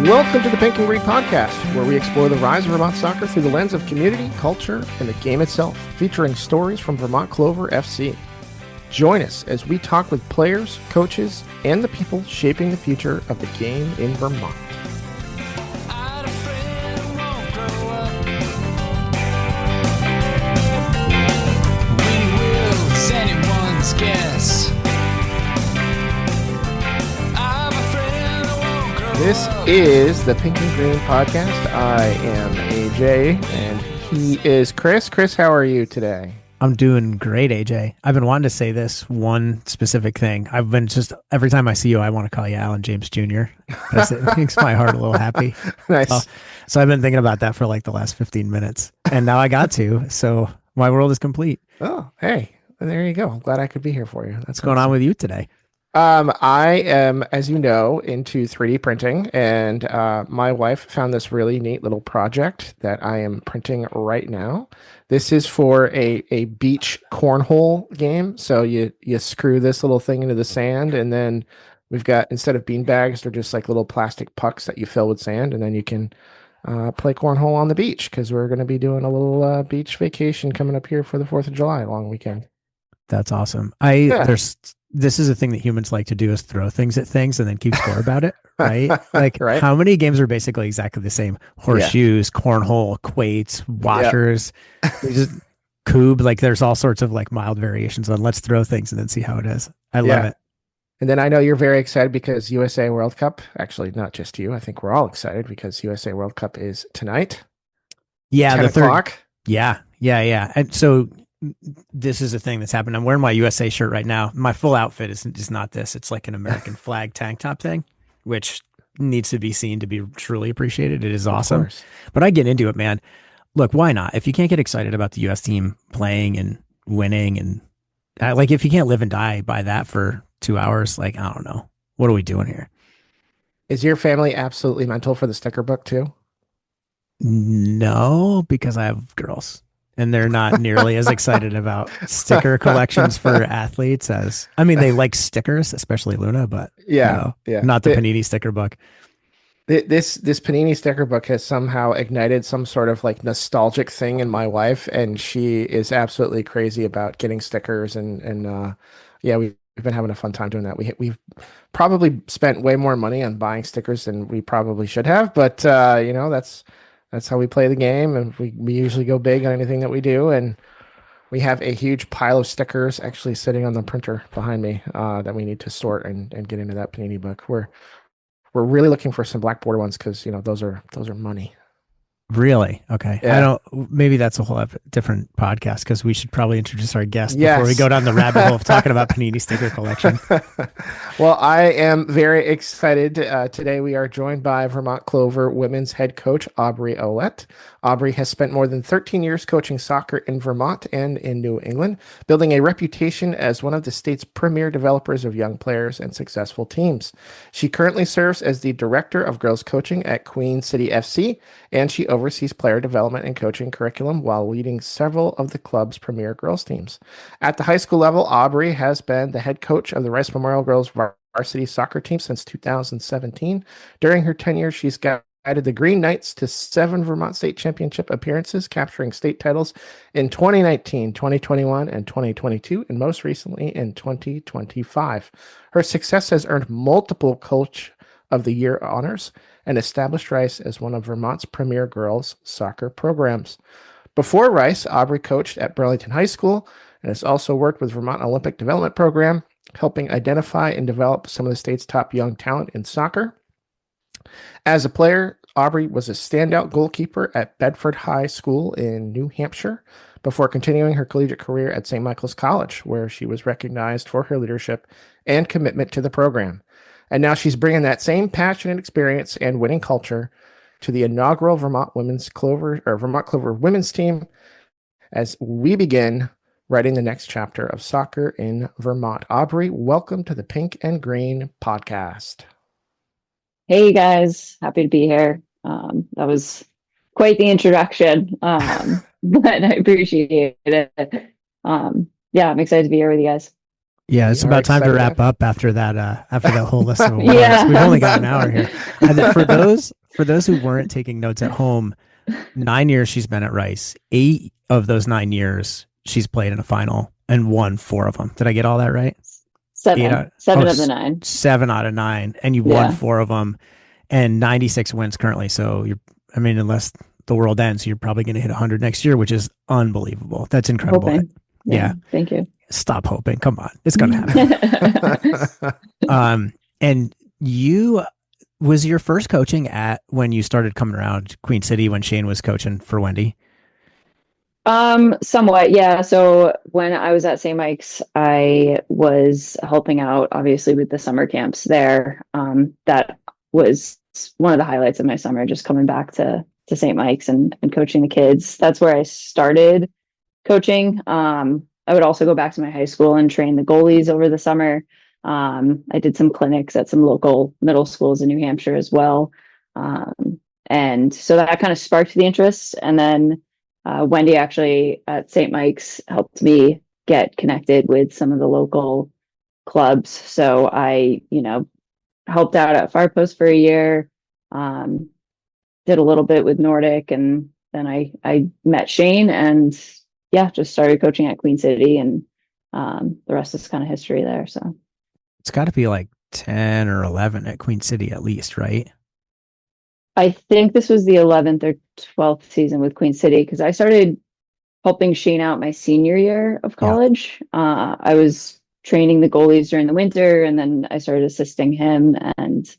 Welcome to the Pink and Green Podcast, where we explore the rise of Vermont soccer through the lens of community, culture, and the game itself, featuring stories from Vermont Clover FC. Join us as we talk with players, coaches, and the people shaping the future of the game in Vermont. This is the Pink and Green Podcast. I am AJ, and he is Chris. Chris, how are you today? I'm doing great, AJ. I've been wanting to say this one specific thing. I've been just, every time I see you, I want to call you Alan James Jr. It makes my heart a little happy. Nice. So I've been thinking about that for like the last 15 minutes, and now I got to. So my world is complete. Oh, hey, there you go. I'm glad I could be here for you. What's going on with you today? I am, as you know, into 3D printing, and my wife found this really neat little project that I am printing right now. This is for a beach cornhole game. So you screw this little thing into the sand, and then we've got, instead of bean bags, they're just like little plastic pucks that you fill with sand, and then you can play cornhole on the beach, because we're going to be doing a little beach vacation coming up here for the 4th of July long weekend. That's awesome. This is a thing that humans like to do, is throw things at things and then keep score about it, right? Like, Right. How many games are basically exactly the same? Horseshoes, cornhole, quates, washers, they just cube. Like, there's all sorts of like mild variations on let's throw things and then see how it is. I love it. And then I know you're very excited because USA World Cup, actually not just you, I think we're all excited because USA World Cup is tonight. Yeah, 10 o'clock. Yeah. And so this is a thing that's happened. I'm wearing my USA shirt right now. My full outfit is not this. It's like an American flag tank top thing, which needs to be seen to be truly appreciated. It is awesome. But I get into it, man. Look, why not? If you can't get excited about the US team playing and winning, and like, if you can't live and die by that for 2 hours, like, I don't know. What are we doing here? Is your family absolutely mental for the sticker book too? No, because I have girls. And they're not nearly as excited about sticker collections for athletes as, I mean, they like stickers, especially Luna, but not the Panini sticker book. This Panini sticker book has somehow ignited some sort of like nostalgic thing in my wife, and she is absolutely crazy about getting stickers, and we've been having a fun time doing that. We've probably spent way more money on buying stickers than we probably should have, but that's how we play the game, and we usually go big on anything that we do. And we have a huge pile of stickers actually sitting on the printer behind me that we need to sort and get into that Panini book. We're really looking for some black border ones because those are money. Really? Okay. Yeah. Maybe that's a whole different podcast, because we should probably introduce our guest before we go down the rabbit hole of talking about Panini sticker collection. Well, I am very excited. Today we are joined by Vermont Clover Women's head coach, Aubrey Ouellet. Aubrey has spent more than 13 years coaching soccer in Vermont and in New England, building a reputation as one of the state's premier developers of young players and successful teams. She currently serves as the director of girls coaching at Queen City FC, and she oversees player development and coaching curriculum while leading several of the club's premier girls teams. At the high school level, Aubrey has been the head coach of the Rice Memorial Girls varsity soccer team since 2017. During her tenure, she's guided the Green Knights to 7 Vermont State Championship appearances, capturing state titles in 2019, 2021, and 2022, and most recently in 2025. Her success has earned multiple Coach of the Year honors and established Rice as one of Vermont's premier girls soccer programs. Before Rice, Aubrey coached at Burlington High School and has also worked with Vermont Olympic Development Program, helping identify and develop some of the state's top young talent in soccer. As a player, Aubrey was a standout goalkeeper at Bedford High School in New Hampshire before continuing her collegiate career at St. Michael's College, where she was recognized for her leadership and commitment to the program. And now she's bringing that same passion and experience and winning culture to the inaugural Vermont Clover women's team as we begin writing the next chapter of soccer in Vermont. Aubrey, welcome to the Pink and Green Podcast. Hey guys, happy to be here. That was quite the introduction, but I appreciate it. I'm excited to be here with you guys. Yeah, We it's are about time to excited. wrap up after that whole list of awards. Yeah. We've only got an hour here. And for those who weren't taking notes at home, 9 years she's been at Rice. 8 of those 9 years she's played in a final and won 4 of them. Did I get all that right? Seven. Oh, Seven of the 9. 7 out of 9, and you won Yeah. 4 of them, and 96 wins currently. So unless the world ends, you're probably going to hit 100 next year, which is unbelievable. That's incredible. Hoping. Yeah. Thank you. Stop hoping. Come on, it's going to happen. And was your first coaching at when you started coming around Queen City when Shane was coaching for Wendy? Somewhat, yeah. So when I was at St. Mike's, I was helping out obviously with the summer camps there. That was one of the highlights of my summer, just coming back to St. Mike's and coaching the kids. That's where I started coaching. I would also go back to my high school and train the goalies over the summer. I did some clinics at some local middle schools in New Hampshire as well. And so that kind of sparked the interest. And then Wendy actually at St. Mike's helped me get connected with some of the local clubs. So I, helped out at Firepost for a year, did a little bit with Nordic, and then I met Shane and just started coaching at Queen City, and the rest is kind of history there. So it's got to be like 10 or 11 at Queen City at least, right? I think this was the 11th or 12th season with Queen City, because I started helping Shane out my senior year of college. Yeah. I was training the goalies during the winter, and then I started assisting him. And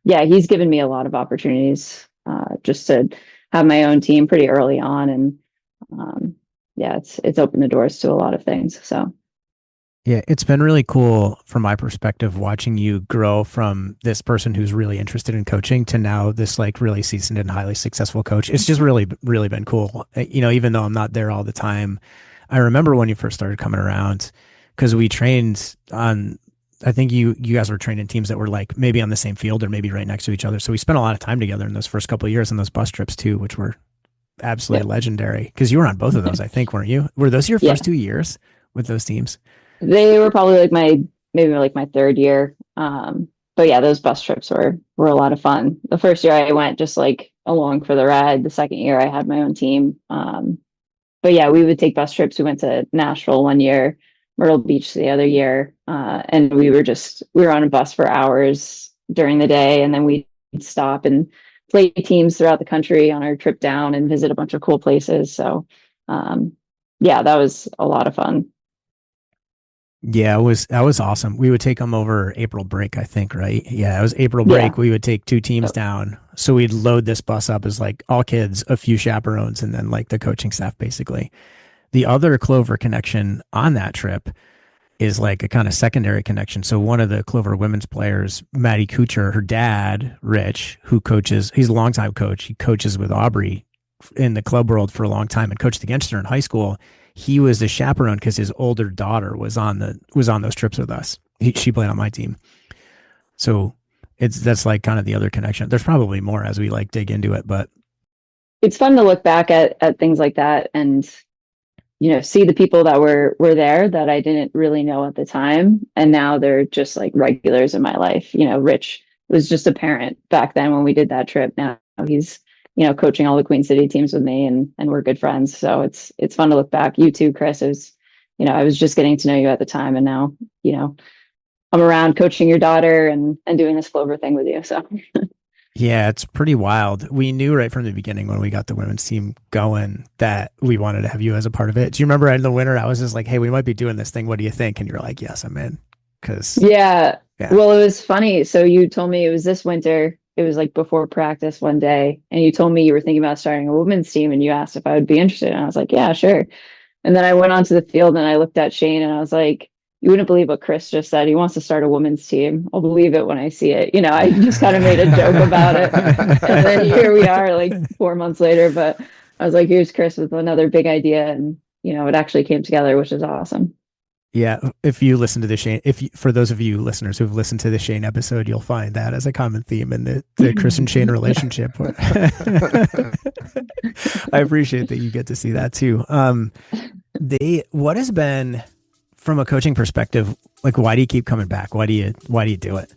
he's given me a lot of opportunities just to have my own team pretty early on. And it's opened the doors to a lot of things. So. Yeah, it's been really cool from my perspective watching you grow from this person who's really interested in coaching to now this like really seasoned and highly successful coach. It's just really, really been cool. Even though I'm not there all the time, I remember when you first started coming around because we trained on, I think you guys were training teams that were like maybe on the same field or maybe right next to each other. So we spent a lot of time together in those first couple of years on those bus trips too, which were absolutely legendary because you were on both of those, I think, weren't you? Were those your first 2 years with those teams? They were probably like my third year. But yeah, those bus trips were a lot of fun. The first year I went just like along for the ride. The second year I had my own team. But yeah, we would take bus trips. We went to Nashville one year, Myrtle Beach the other year. And we were on a bus for hours during the day. And then we'd stop and play teams throughout the country on our trip down and visit a bunch of cool places. So that was a lot of fun. Yeah, that was awesome. We would take them over April break, I think, right? Yeah, it was April break. Yeah. We would take 2 teams down. So we'd load this bus up as like all kids, a few chaperones, and then like the coaching staff, basically. The other Clover connection on that trip is like a kind of secondary connection. So one of the Clover women's players, Maddie Kuchar, her dad, Rich, who coaches, he's a longtime coach. He coaches with Aubrey in the club world for a long time and coached against her in high school. He was the chaperone because his older daughter was on those trips with us. She played on my team. So that's like kind of the other connection. There's probably more as we like dig into it, but it's fun to look back at things like that and, see the people that were there that I didn't really know at the time. And now they're just like regulars in my life. Rich was just a parent back then when we did that trip. Now he's, coaching all the Queen City teams with me and we're good friends. So it's fun to look back. You too, Chris. It was, I was just getting to know you at the time, and now, I'm around coaching your daughter and doing this Clover thing with you. So yeah, it's pretty wild. We knew right from the beginning when we got the women's team going that we wanted to have you as a part of it. Do you remember in the winter, I was just like, hey, we might be doing this thing. What do you think? And you're like, yes, I'm in. Yeah. Well, it was funny. So you told me it was this winter. It was like before practice one day, and you told me you were thinking about starting a women's team, and you asked if I would be interested. And I was like, yeah, sure. And then I went onto the field and I looked at Shane and I was like, you wouldn't believe what Chris just said. He wants to start a women's team. I'll believe it when I see it. I just kind of made a joke about it. And then here we are like 4 months later, but I was like, here's Chris with another big idea. And, it actually came together, which is awesome. Yeah, if you listen to the Shane, for those of you listeners who've listened to the Shane episode, you'll find that as a common theme in the Chris and Shane relationship. I appreciate that you get to see that too. What has been from a coaching perspective, like, why do you keep coming back? Why do you do it?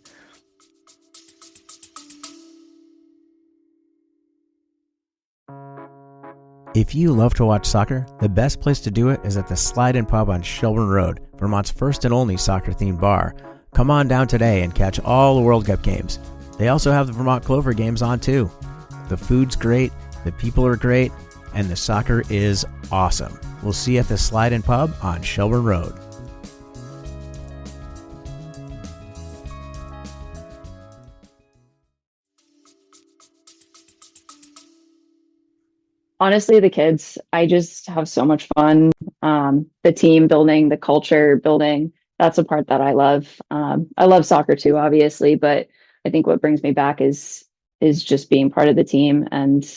If you love to watch soccer, the best place to do it is at the Slide and Pub on Shelburne Road, Vermont's first and only soccer-themed bar. Come on down today and catch all the World Cup games. They also have the Vermont Clover games on too. The food's great, the people are great, and the soccer is awesome. We'll see you at the Slide and Pub on Shelburne Road. Honestly, the kids, I just have so much fun. The team building, the culture building, that's a part that I love. I love soccer too, obviously, but I think what brings me back is just being part of the team and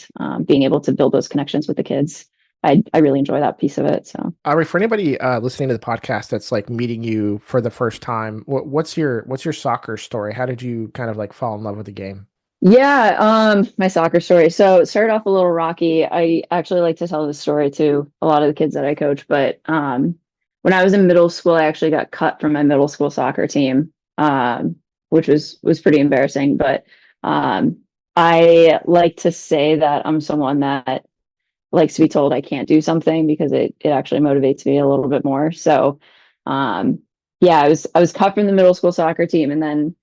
being able to build those connections with the kids. I really enjoy that piece of it. So, Aubrey, for anybody listening to the podcast that's like meeting you for the first time, what's your soccer story? How did you kind of like fall in love with the game? yeah, my soccer story. So it started off a little rocky. I actually like to tell this story to a lot of the kids that I coach, but when I was in middle school, I actually got cut from my middle school soccer team, which was pretty embarrassing. But I like to say that I'm someone that likes to be told I can't do something because it actually motivates me a little bit more. So yeah, I was cut from the middle school soccer team, and then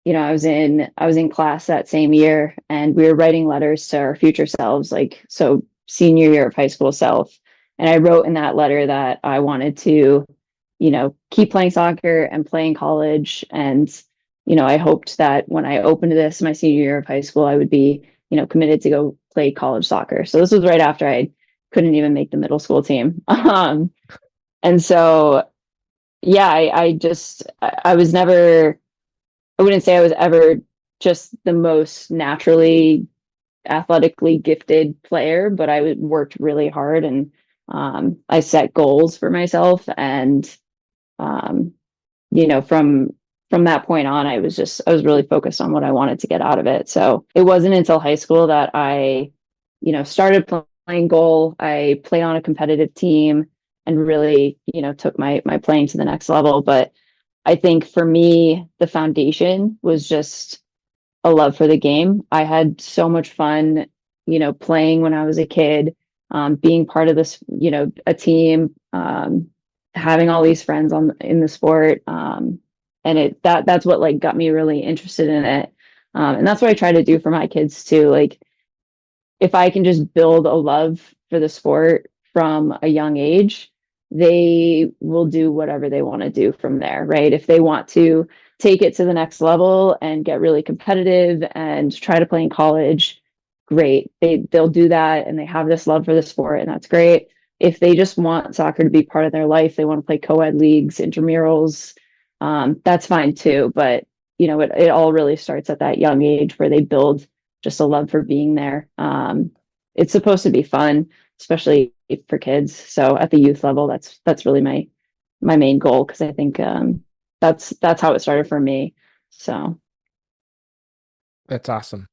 I was in class that same year, and we were writing letters to our future selves, like, so senior year of high school self. And I wrote in that letter that I wanted to, keep playing soccer and play in college. And, I hoped that when I opened this my senior year of high school, I would be, committed to go play college soccer. So this was right after I couldn't even make the middle school team. And so, yeah, I was never, I wouldn't say I was ever just the most naturally athletically gifted player, but I worked really hard, and I set goals for myself. And, from that point on, I was really focused on what I wanted to get out of it. So it wasn't until high school that I, started playing goal. I played on a competitive team and really, took my playing to the next level. But I think for me, the foundation was just a love for the game. I had so much fun, playing when I was a kid, being part of this, a team, having all these friends in the sport. And that's what like got me really interested in it. And that's what I try to do for my kids too. Like, if I can just build a love for the sport from a young age, they will do whatever they want to do from there, right? If they want to take it to the next level and get really competitive and try to play in college, great. They'll do that, and they have this love for the sport, and that's great. If they just want soccer to be part of their life, they want to play co-ed leagues, intramurals, that's fine too. But it all really starts at that young age where they build just a love for being there. It's supposed to be fun, especially for kids. So at the youth level, that's really my main goal, because I think that's how it started for me. So That's awesome.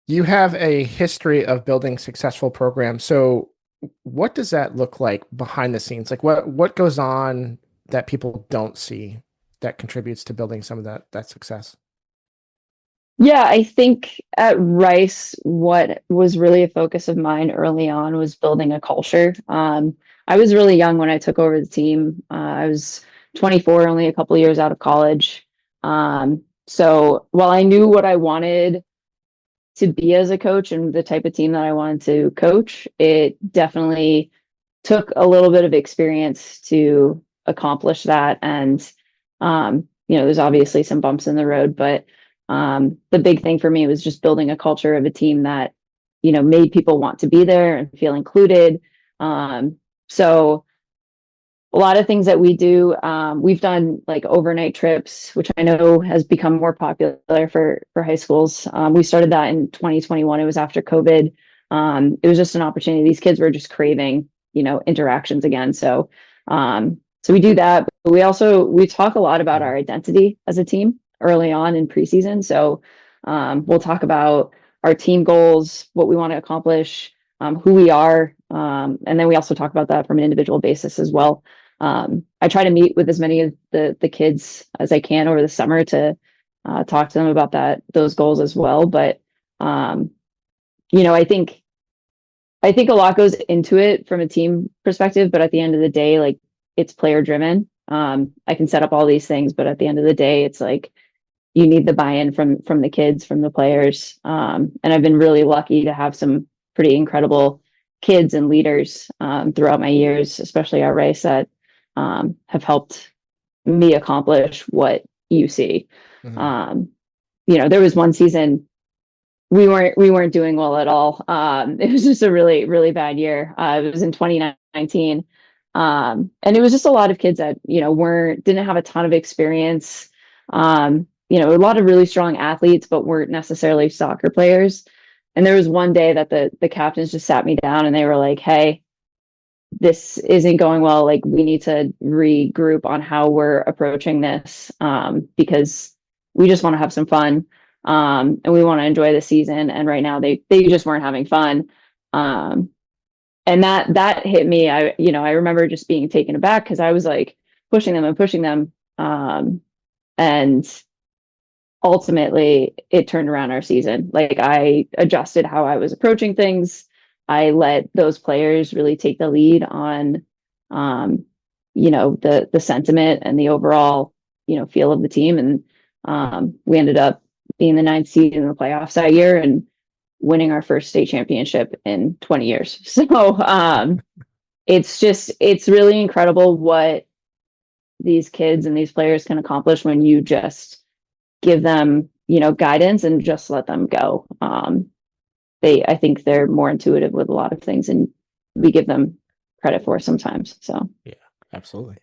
You have a history of building successful programs. So what does that look like behind the scenes? Like what goes on that people don't see that contributes to building some of that success? yeah, I think at Rice, what was really a focus of mine early on was building a culture. I was really young when I took over the team. I was 24, only a couple of years out of college. So while I knew what I wanted to be as a coach and the type of team that I wanted to coach, it definitely took a little bit of experience to accomplish that. And, there's obviously some bumps in the road, but the big thing for me was just building a culture of a team that, made people want to be there and feel included. So a lot of things that we do, we've done like overnight trips, which I know has become more popular for high schools. We started that in 2021. It was after COVID. It was just an opportunity. These kids were just craving, interactions again. So we do that. But we talk a lot about our identity as a team early on in preseason. So we'll talk about our team goals, what we want to accomplish, who we are. And then we also talk about that from an individual basis as well. I try to meet with as many of the kids as I can over the summer to talk to them about those goals as well. But I think a lot goes into it from a team perspective, but at the end of the day, like, it's player driven. I can set up all these things, but at the end of the day, it's like you need the buy-in from the kids, from the players. And I've been really lucky to have some pretty incredible kids and leaders throughout my years, especially at Rice, that have helped me accomplish what you see. There was one season we weren't doing well at all. It was just a really, really bad year. It was in 2019. And it was just a lot of kids that, didn't have a ton of experience. A lot of really strong athletes, but weren't necessarily soccer players. And there was one day that the captains just sat me down and they were like, "Hey, this isn't going well. Like, we need to regroup on how we're approaching this, because we just want to have some fun. And we want to enjoy the season. And right now they just weren't having fun." And that hit me. I remember just being taken aback because I was like pushing them and pushing them. And ultimately it turned around our season. Like, I adjusted how I was approaching things. I let those players really take the lead on, the sentiment and the overall, feel of the team. And we ended up being the 9th seed in the playoffs that year and winning our first state championship in 20 years. So it's really incredible what these kids and these players can accomplish when you just give them, guidance and just let them go. I think they're more intuitive with a lot of things, and we give them credit for sometimes. So yeah, absolutely.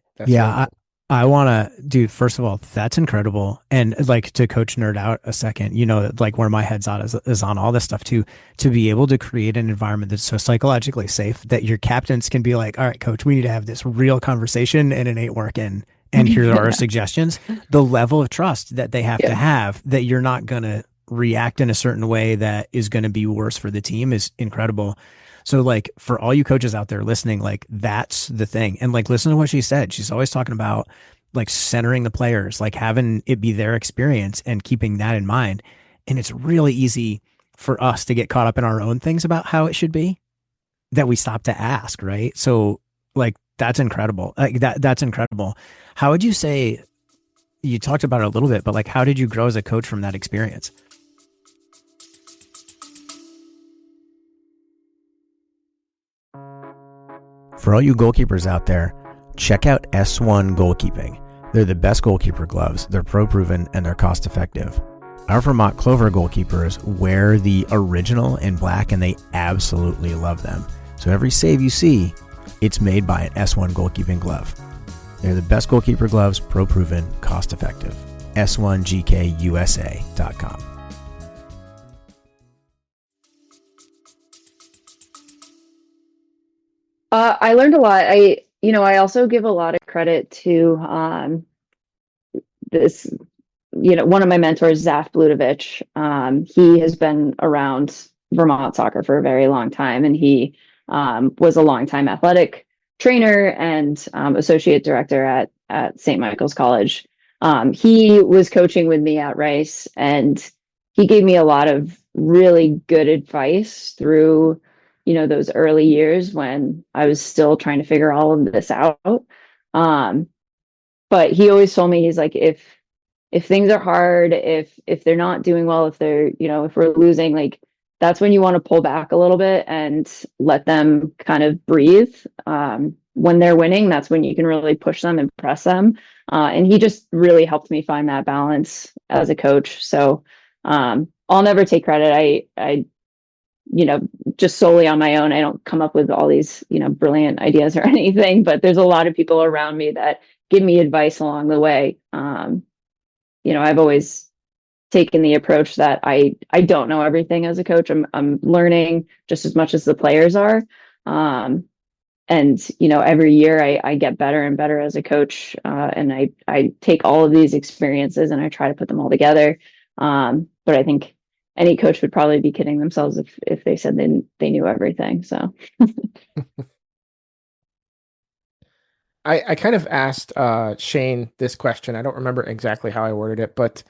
I want to, dude, first of all, that's incredible. And like, to coach nerd out a second, like where my head's on is on all this stuff too, to be able to create an environment that's so psychologically safe that your captains can be like, "All right, coach, we need to have this real conversation and it ain't working. And here are our suggestions." The level of trust that they have to have that you're not going to react in a certain way that is going to be worse for the team is incredible. So like, for all you coaches out there listening, like, that's the thing. And like, listen to what she said. She's always talking about like centering the players, like having it be their experience and keeping that in mind. And it's really easy for us to get caught up in our own things about how it should be that we stop to ask. Right. So like, that's incredible. Like that's incredible. How would you say, you talked about it a little bit, but like, how did you grow as a coach from that experience? For all you goalkeepers out there, check out S1 Goalkeeping. They're the best goalkeeper gloves, they're pro-proven, and they're cost-effective. Our Vermont Clover goalkeepers wear the original in black, and they absolutely love them. So every save you see, it's made by an S1 Goalkeeping glove. They're the best goalkeeper gloves, pro-proven, cost-effective. S1GKUSA.com. I learned a lot. I also give a lot of credit to this, one of my mentors, Zaf Blutovich. He has been around Vermont soccer for a very long time, and he was a longtime athletic trainer and associate director at St. Michael's College. He was coaching with me at Rice, and he gave me a lot of really good advice through those early years when I was still trying to figure all of this out. But he always told me, he's like, if things are hard, if they're not doing well, if they're, if we're losing, like, that's when you want to pull back a little bit and let them kind of breathe. When they're winning, that's when you can really push them and press them. And he just really helped me find that balance as a coach. So I'll never take credit. I just solely on my own. I don't come up with all these, brilliant ideas or anything, but there's a lot of people around me that give me advice along the way. I've always taken the approach that I don't know everything as a coach. I'm learning just as much as the players are. And, every year I get better and better as a coach. And I take all of these experiences and I try to put them all together. But I think any coach would probably be kidding themselves if they said they knew everything. So I kind of asked Shane this question. I don't remember exactly how I worded it, but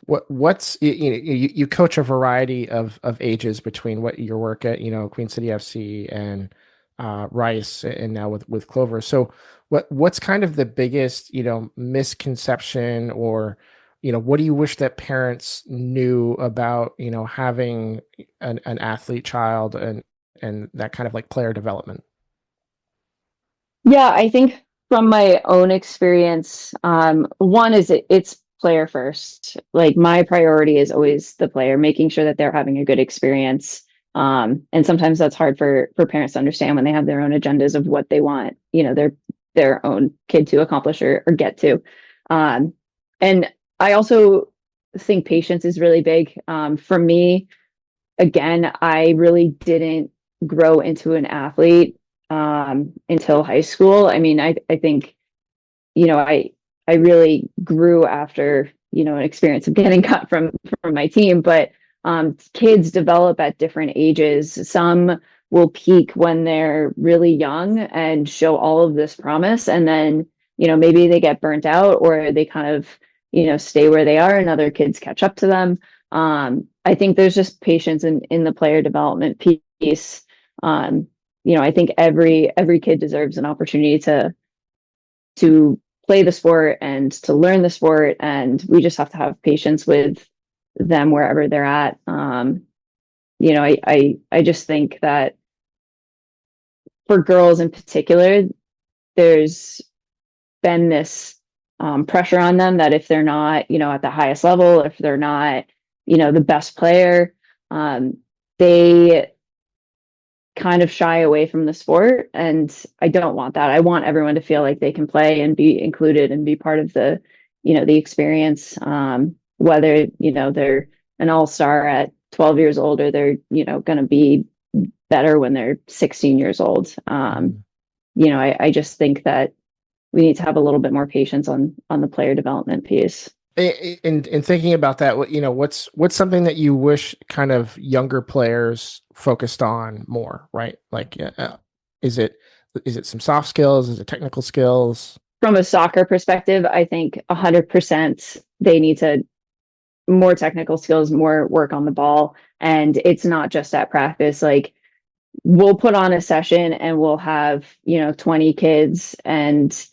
what's you coach a variety of ages between what your work at Queen City FC and Rice and now with Clover. So what's kind of the biggest misconception or what do you wish that parents knew about having an athlete child and that kind of like player development? Yeah, I think from my own experience, one is it's player first. Like my priority is always the player, making sure that they're having a good experience. And sometimes that's hard for parents to understand when they have their own agendas of what they want, their own kid to accomplish or get to. And I also think patience is really big. For me, again, I really didn't grow into an athlete until high school. I mean, I think, I really grew after, an experience of getting cut from my team, but kids develop at different ages. Some will peak when they're really young and show all of this promise. And then, maybe they get burnt out or they kind of, stay where they are and other kids catch up to them. I think there's just patience in the player development piece. I think every kid deserves an opportunity to play the sport and to learn the sport, and we just have to have patience with them wherever they're at. I just think that for girls in particular, there's been this pressure on them that if they're not, at the highest level, if they're not, the best player, they kind of shy away from the sport. And I don't want that. I want everyone to feel like they can play and be included and be part of the experience. Whether, they're an all-star at 12 years old or they're, going to be better when they're 16 years old. I just think that we need to have a little bit more patience on the player development piece. In thinking about that, what's something that you wish kind of younger players focused on more, right? Like, is it some soft skills? Is it technical skills? From a soccer perspective, I think 100% they need to more technical skills, more work on the ball. And it's not just at practice. Like we'll put on a session and we'll have, 20 kids and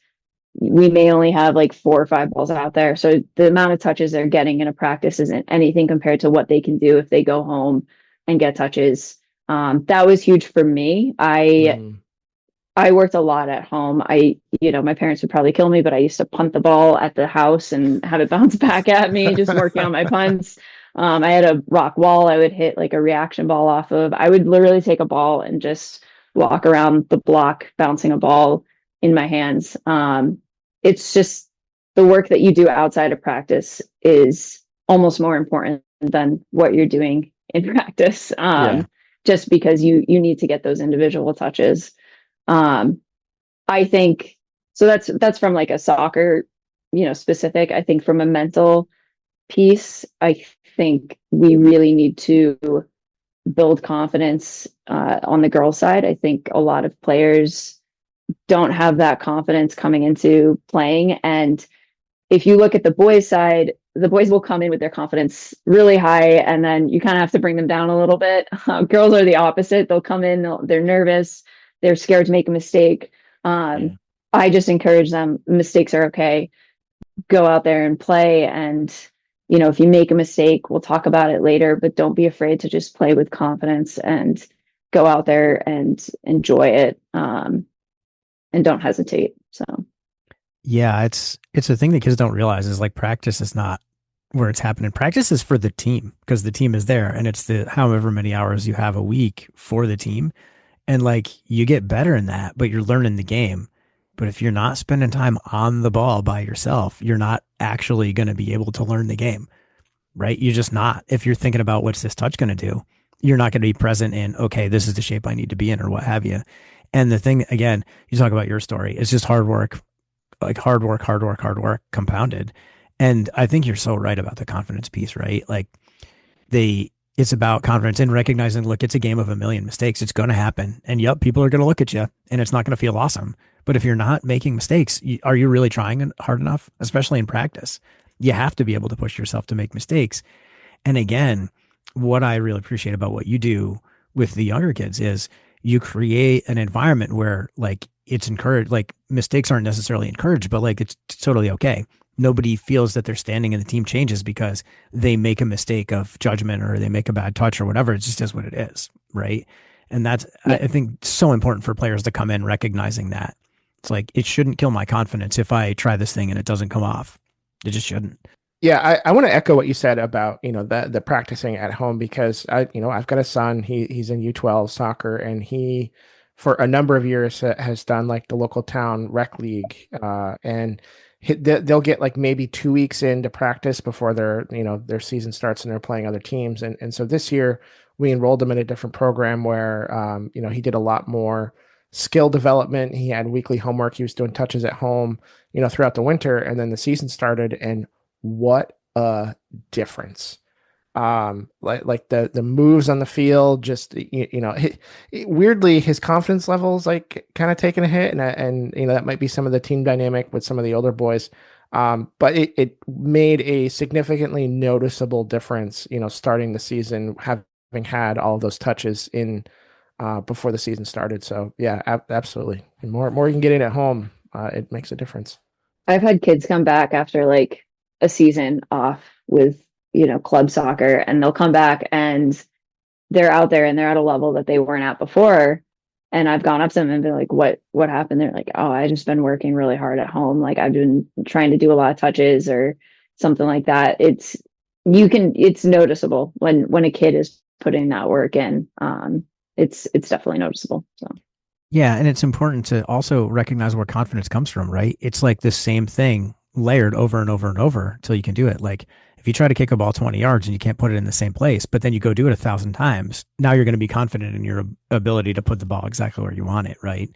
we may only have like 4 or 5 balls out there. So the amount of touches they're getting in a practice isn't anything compared to what they can do if they go home and get touches. That was huge for me. I worked a lot at home. My parents would probably kill me, but I used to punt the ball at the house and have it bounce back at me, just working on my punts. I had a rock wall I would hit like a reaction ball off of. I would literally take a ball and just walk around the block, bouncing a ball in my hands. It's just the work that you do outside of practice is almost more important than what you're doing in practice. Just because you need to get those individual touches. I think so that's from like a soccer, specific. I think from a mental piece, I think we really need to build confidence on the girls' side. I think a lot of players don't have that confidence coming into playing. And if you look at the boys' side, the boys will come in with their confidence really high, and then you kind of have to bring them down a little bit. Girls are the opposite. They'll come in, they're nervous, they're scared to make a mistake. I just encourage them, mistakes are okay. Go out there and play. And, if you make a mistake, we'll talk about it later, but don't be afraid to just play with confidence and go out there and enjoy it. And don't hesitate. So, yeah, it's a thing that kids don't realize is like practice is not where it's happening. Practice is for the team because the team is there and it's the however many hours you have a week for the team. And like you get better in that, but you're learning the game. But if you're not spending time on the ball by yourself, you're not actually going to be able to learn the game, right? You're just not. If you're thinking about what's this touch going to do, you're not going to be present in, okay, this is the shape I need to be in or what have you. And the thing, again, you talk about your story, it's just hard work, like hard work compounded. And I think you're so right about the confidence piece, right? Like it's about confidence and recognizing, look, it's a game of a million mistakes. It's going to happen. And yep, people are going to look at you and it's not going to feel awesome, But if you're not making mistakes, are you really trying hard enough, especially in practice? You have to be able to push yourself to make mistakes. And again, what I really appreciate about what you do with the younger kids is you create an environment where like it's encouraged, like mistakes aren't necessarily encouraged, but like it's totally okay. Nobody feels that their standing in the team changes because they make a mistake of judgment or they make a bad touch or whatever. It just is what it is. Right. And that's, Yeah. I think, so important for players to come in recognizing that. It's like, it shouldn't kill my confidence if I try this thing and it doesn't come off. It just shouldn't. Yeah, I want to echo what you said about, the practicing at home because I've got a son, he's in U12 soccer and he for a number of years has done like the local town rec league and they'll get like maybe 2 weeks into practice before their season starts and they're playing other teams. And so this year we enrolled him in a different program where, he did a lot more skill development. He had weekly homework. He was doing touches at home, throughout the winter. And then the season started and what a difference. Like the moves on the field, just, weirdly, his confidence levels like kind of taking a hit. And that might be some of the team dynamic with some of the older boys. But it made a significantly noticeable difference, starting the season, having had all of those touches in before the season started. So yeah, absolutely. And more you can get in at home, it makes a difference. I've had kids come back after like a season off with, club soccer, and they'll come back and they're out there and they're at a level that they weren't at before. And I've gone up to them and been like, what happened? They're like, oh, I just been working really hard at home. Like I've been trying to do a lot of touches or something like that. It's noticeable when a kid is putting that work in. It's definitely noticeable. So. Yeah, and it's important to also recognize where confidence comes from, right? It's like the same thing layered over and over and over until you can do it. Like if you try to kick a ball 20 yards and you can't put it in the same place, but then you go do it 1,000 times, now you're going to be confident in your ability to put the ball exactly where you want it, right?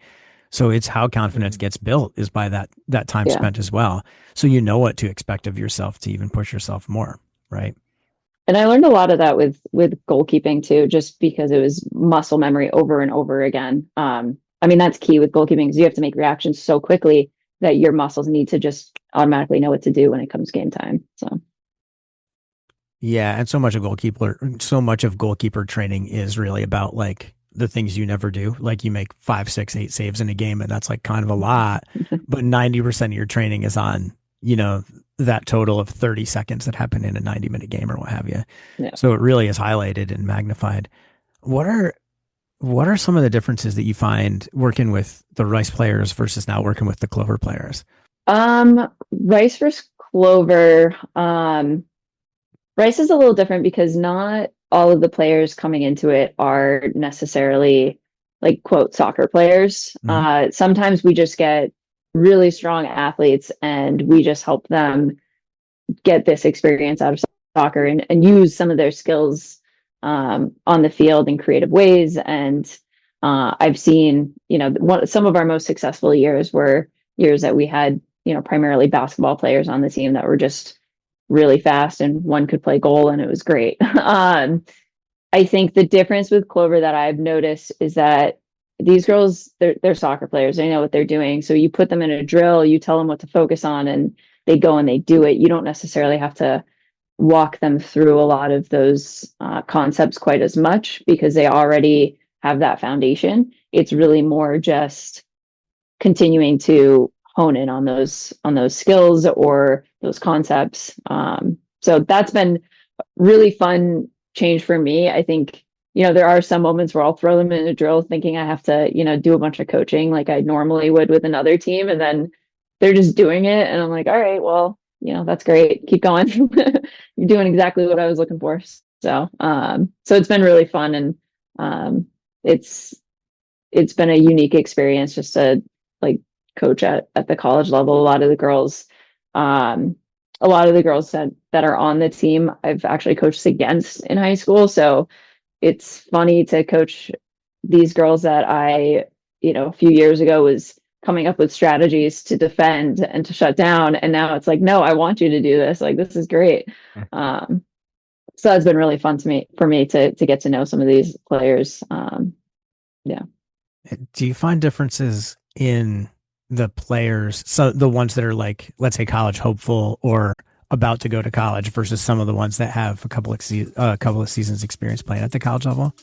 So it's how confidence gets built is by that time spent as well. So you know what to expect of yourself to even push yourself more, right? And I learned a lot of that with goalkeeping too, just because it was muscle memory over and over again. I mean, that's key with goalkeeping because you have to make reactions so quickly that your muscles need to just automatically know what to do when it comes game time. So. Yeah, and so much of goalkeeper training is really about like the things you never do. Like you make 5, 6, 8 saves in a game, and that's like kind of a lot. But 90% of your training is on, that total of 30 seconds that happen in a 90-minute game or what have you. Yeah. So it really is highlighted and magnified. What are some of the differences that you find working with the Rice players versus now working with the Clover players? Rice versus Clover. Rice is a little different because not all of the players coming into it are necessarily like quote soccer players. Mm-hmm. Sometimes we just get really strong athletes and we just help them get this experience out of soccer and use some of their skills on the field in creative ways. And I've seen, some of our most successful years were years that we had, primarily basketball players on the team that were just really fast and one could play goal and it was great. I think the difference with Clover that I've noticed is that these girls, they're soccer players. They know what they're doing. So you put them in a drill, you tell them what to focus on and they go and they do it. You don't necessarily have to walk them through a lot of those concepts quite as much because they already have that foundation. It's really more just continuing to hone in on those skills or those concepts. So that's been really fun change for me. I think, there are some moments where I'll throw them in a drill thinking I have to, do a bunch of coaching like I normally would with another team. And then they're just doing it. And I'm like, all right, well, that's great. Keep going. You're doing exactly what I was looking for. So it's been really fun. And it's been a unique experience just to like coach at the college level. A lot of the girls that are on the team, I've actually coached against in high school. So it's funny to coach these girls that I, a few years ago was coming up with strategies to defend and to shut down. And now it's like, no, I want you to do this. Like, this is great. So it's been really fun for me to get to know some of these players. Yeah. Do you find differences in the players, so the ones that are like, let's say college hopeful or about to go to college versus some of the ones that have a couple of seasons experience playing at the college level?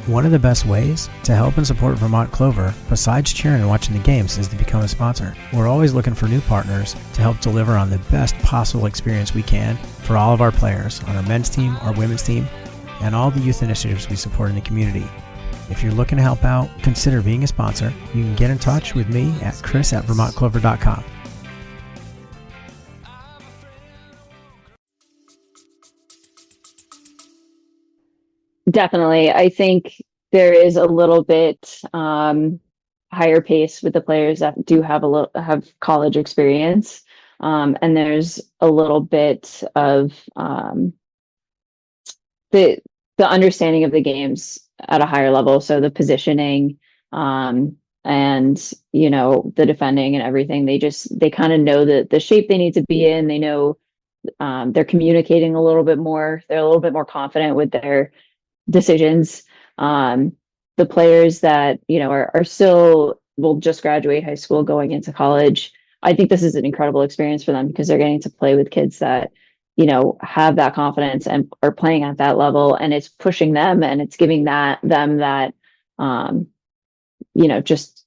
One of the best ways to help and support Vermont Clover, besides cheering and watching the games, is to become a sponsor. We're always looking for new partners to help deliver on the best possible experience we can for all of our players on our men's team, our women's team, and all the youth initiatives we support in the community. If you're looking to help out, consider being a sponsor. You can get in touch with me at chris@vermontclover.com. Definitely. I think there is a little bit higher pace with the players that do have college experience. And there's a little bit of the understanding of the games at a higher level. So the positioning, and the defending and everything. They kind of know the shape they need to be in. They know they're communicating a little bit more. They're a little bit more confident with their decisions. The players that are still will just graduate high school going into college, I think this is an incredible experience for them because they're getting to play with kids that have that confidence and are playing at that level, and it's pushing them and it's giving them that just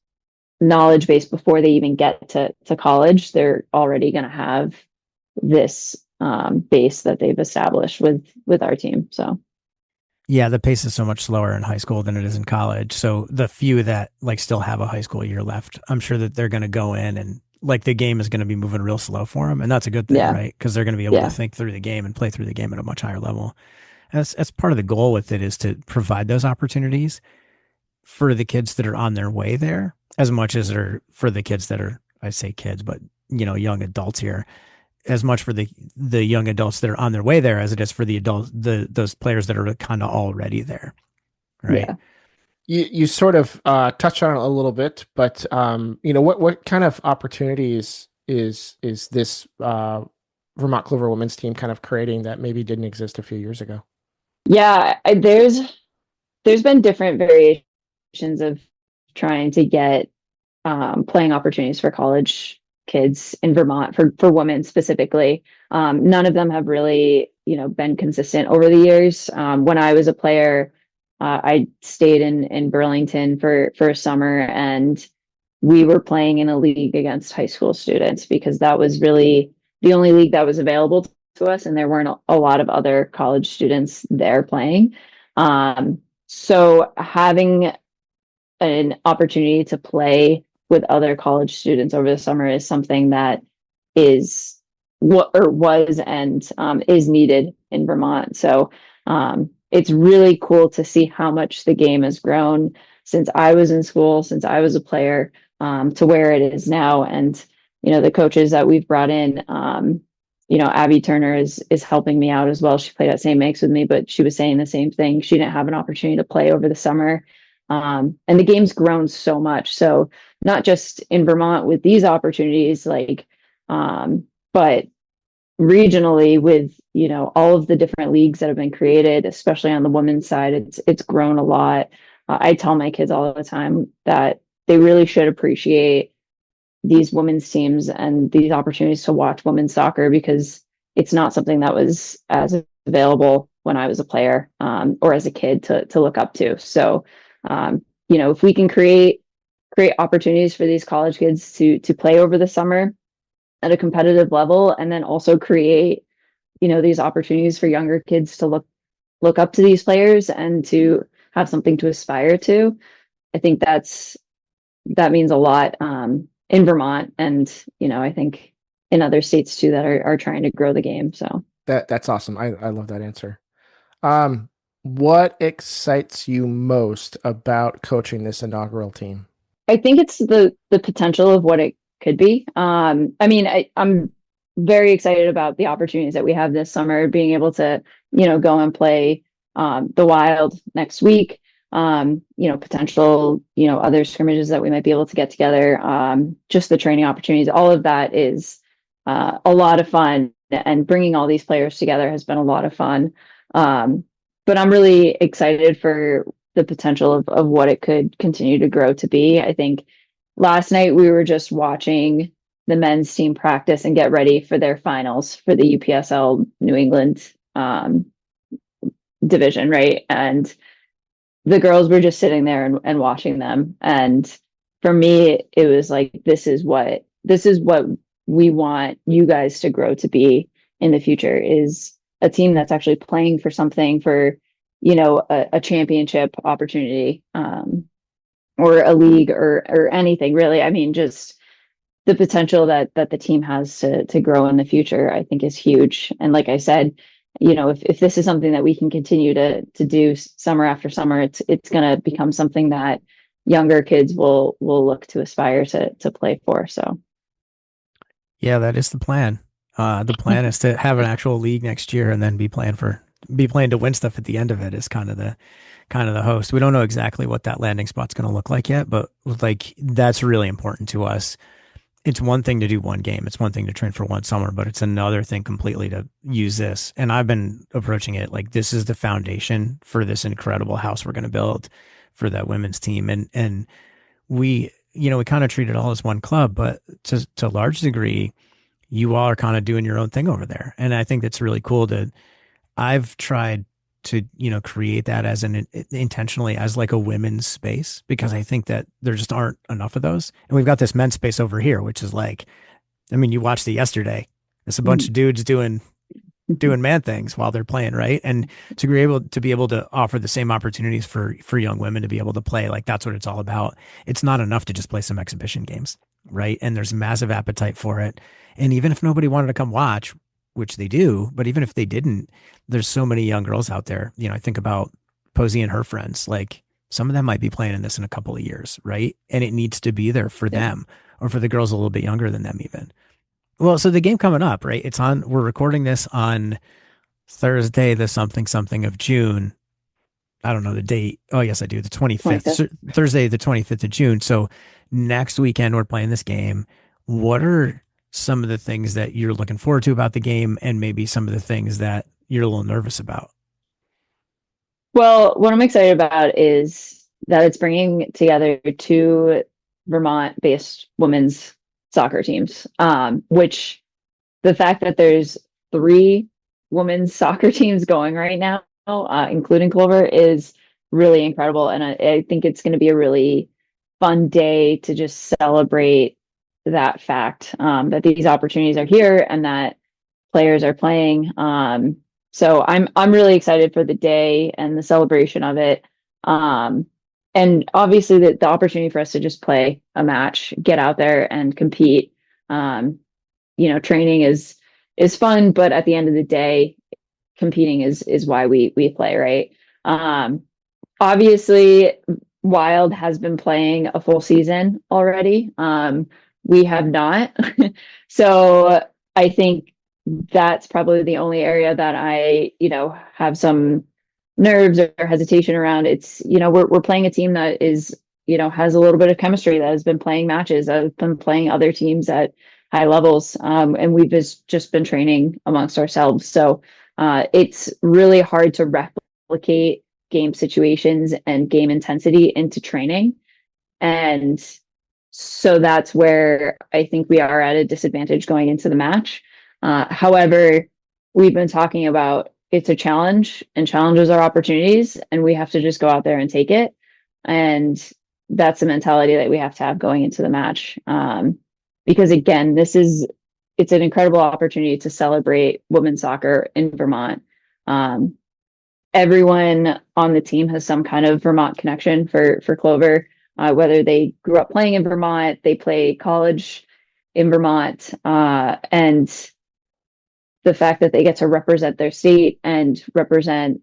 knowledge base before they even get to college. They're already going to have this base that they've established with our team. So yeah, the pace is so much slower in high school than it is in college. So the few that like still have a high school year left, I'm sure that they're going to go in and like the game is going to be moving real slow for them. And that's a good thing, right? Because they're going to be able to think through the game and play through the game at a much higher level. And that's part of the goal with it, is to provide those opportunities for the kids that are on their way there, as much as they're for the kids that are, I say kids, but young adults here, as much for the young adults that are on their way there as it is for the adults, those players that are kind of already there. Right. Yeah. You sort of touched on it a little bit, but what kind of opportunities is this Vermont Clover women's team kind of creating that maybe didn't exist a few years ago? Yeah, there's been different variations of trying to get playing opportunities for college kids in Vermont for women specifically. None of them have really, been consistent over the years. When I was a player, I stayed in Burlington for a summer, and we were playing in a league against high school students because that was really the only league that was available to us, and there weren't a lot of other college students there playing. So having an opportunity to play with other college students over the summer is something that is what or was and is needed in Vermont. So it's really cool to see how much the game has grown since I was in school, since I was a player, to where it is now. And the coaches that we've brought in, Abby Turner is helping me out as well. She played at St. Make's with me, but she was saying the same thing. She didn't have an opportunity to play over the summer. And the game's grown so much. So not just in Vermont with these opportunities, but regionally with, all of the different leagues that have been created, especially on the women's side, it's grown a lot. I tell my kids all the time that they really should appreciate these women's teams and these opportunities to watch women's soccer, because it's not something that was as available when I was a player, or as a kid to look up to. So, if we can create opportunities for these college kids to play over the summer at a competitive level, and then also create, these opportunities for younger kids to look up to these players and to have something to aspire to, I think that means a lot in Vermont, and I think in other states too that are trying to grow the game. So That's awesome. I love that answer. What excites you most about coaching this inaugural team? I think it's the potential of what it could be. I'm very excited about the opportunities that we have this summer, being able to, go and play the Wild next week. Potential, other scrimmages that we might be able to get together. Just the training opportunities, all of that is a lot of fun, and bringing all these players together has been a lot of fun. but I'm really excited for the potential of what it could continue to grow to be. I think last night we were just watching the men's team practice and get ready for their finals for the UPSL New England division, right? And the girls were just sitting there and watching them. And for me, it was like, this is what we want you guys to grow to be in the future, is a team that's actually playing for something, for, a championship opportunity, or a league, or anything really. I mean, just the potential that the team has to grow in the future, I think is huge. And like I said, if this is something that we can continue to do summer after summer, it's going to become something that younger kids will look to aspire to play for. So Yeah, that is the plan. The plan is to have an actual league next year and then be playing to win stuff at the end of it, is kind of the host. We don't know exactly what that landing spot's going to look like yet, but like that's really important to us. It's one thing to do one game. It's one thing to train for one summer, but it's another thing completely to use this. And I've been approaching it like this is the foundation for this incredible house we're going to build for that women's team. And we, we kind of treat it all as one club, but to a large degree, you all are kind of doing your own thing over there. And I think that's really cool I've tried to, create that as intentionally as like a women's space, because I think that there just aren't enough of those. And we've got this men's space over here, which is like, I mean, you watched it yesterday. It's a bunch of dudes doing man things while they're playing, right? And to be able to offer the same opportunities for young women to be able to play, like that's what it's all about. It's not enough to just play some exhibition games, right? And there's massive appetite for it. And even if nobody wanted to come watch, which they do, but even if they didn't, there's so many young girls out there. I think about Posey and her friends, like some of them might be playing in this in a couple of years, right? And it needs to be there for them, or for the girls a little bit younger than them even. Well, so the game coming up, right? We're recording this on Thursday, the something of June. I don't know the date. Oh, yes, I do. The 25th. Thursday, the 25th of June. So next weekend, we're playing this game. What are some of the things that you're looking forward to about the game, and maybe some of the things that you're a little nervous about? Well, what I'm excited about is that it's bringing together two Vermont-based women's soccer teams, which the fact that there's three women's soccer teams going right now, including Clover, is really incredible. And I think it's going to be a really fun day to just celebrate that fact, that these opportunities are here and that players are playing. So I'm really excited for the day and the celebration of it. And obviously the opportunity for us to just play a match, get out there and compete. Training is fun, but at the end of the day, competing is why we play, right? Obviously Wild has been playing a full season already. We have not. So I think that's probably the only area that I, have some nerves or hesitation around. It's, we're playing a team that is, has a little bit of chemistry, that has been playing matches, that have been playing other teams at high levels. And we've just been training amongst ourselves. So it's really hard to replicate game situations and game intensity into training. And so that's where I think we are at a disadvantage going into the match. However, we've been talking about it's a challenge, and challenges are opportunities, and we have to just go out there and take it. And that's the mentality that we have to have going into the match. Because again, it's an incredible opportunity to celebrate women's soccer in Vermont. Everyone on the team has some kind of Vermont connection for Clover, whether they grew up playing in Vermont, they play college in Vermont, and the fact that they get to represent their state and represent,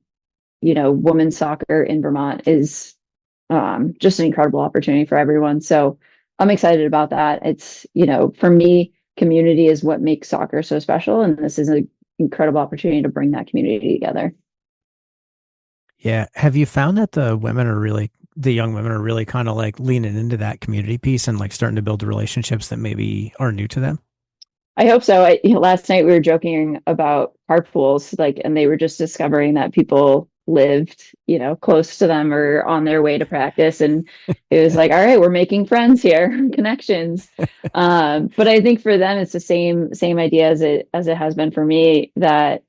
women's soccer in Vermont is just an incredible opportunity for everyone. So I'm excited about that. It's, for me, community is what makes soccer so special. And this is an incredible opportunity to bring that community together. Yeah. Have you found that the young women are really kind of like leaning into that community piece and like starting to build the relationships that maybe are new to them? I hope so. Last night we were joking about carpools, and they were just discovering that people lived, close to them or on their way to practice. And it was like, all right, we're making friends here, connections. But I think for them, it's the same idea as it has been for me, that,